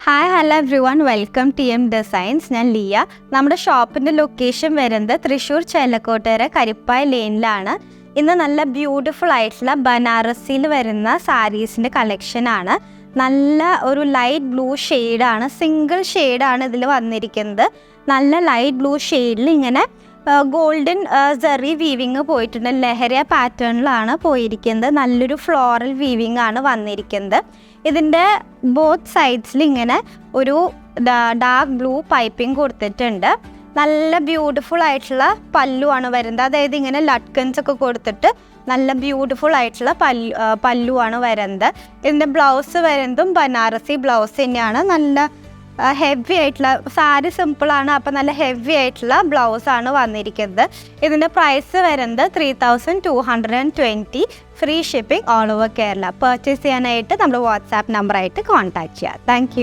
Hi hello every one welcome TM designs. ഞാൻ ലിയ. നമ്മുടെ ഷോപ്പിൻ്റെ ലൊക്കേഷൻ വരുന്നത് തൃശ്ശൂർ ചെല്ലക്കോട്ടേര കരിപ്പായ ലെയിനിലാണ്. ഇന്ന് നല്ല ബ്യൂട്ടിഫുൾ ആയിട്ടുള്ള ബനാറസിയിൽ വരുന്ന സാരീസിൻ്റെ കളക്ഷനാണ്. നല്ല ഒരു ലൈറ്റ് ബ്ലൂ ഷെയ്ഡാണ്, സിംഗിൾ ഷെയ്ഡാണ് ഇതിൽ വന്നിരിക്കുന്നത്. നല്ല ലൈറ്റ് ബ്ലൂ ഷെയ്ഡിൽ ഇങ്ങനെ ഗോൾഡൻ സെറി വീവിങ് പോയിട്ടുണ്ട്. ലഹരിയ പാറ്റേണിലാണ് പോയിരിക്കുന്നത്. നല്ലൊരു ഫ്ലോറൽ വീവിങ് ആണ് വന്നിരിക്കുന്നത്. ഇതിൻ്റെ ബോത്ത് സൈഡ്സിൽ ഇങ്ങനെ ഒരു ഡാർക്ക് ബ്ലൂ പൈപ്പിംഗ് കൊടുത്തിട്ടുണ്ട്. നല്ല ബ്യൂട്ടിഫുൾ ആയിട്ടുള്ള പല്ലുവാണ് വരുന്നത്. അതായത് ഇങ്ങനെ ലട്കൻസ് ഒക്കെ കൊടുത്തിട്ട് നല്ല ബ്യൂട്ടിഫുൾ ആയിട്ടുള്ള പല്ലുവാണ് വരുന്നത്. ഇതിൻ്റെ ബ്ലൗസ് വരുന്നതും ബനാറസി ബ്ലൗസ് തന്നെയാണ്. നല്ല ഹെവി ആയിട്ടുള്ള സാരി സിമ്പിളാണ്, അപ്പം നല്ല ഹെവി ആയിട്ടുള്ള ബ്ലൗസാണ് വന്നിരിക്കുന്നത്. ഇതിൻ്റെ പ്രൈസ് വരുന്നത് 3220. Free shipping all over Kerala. Purchase ചെയ്യാനായിട്ട് നമ്മുടെ വാട്സാപ്പ് നമ്പറായിട്ട് കോൺടാക്റ്റ് ചെയ്യുക. താങ്ക്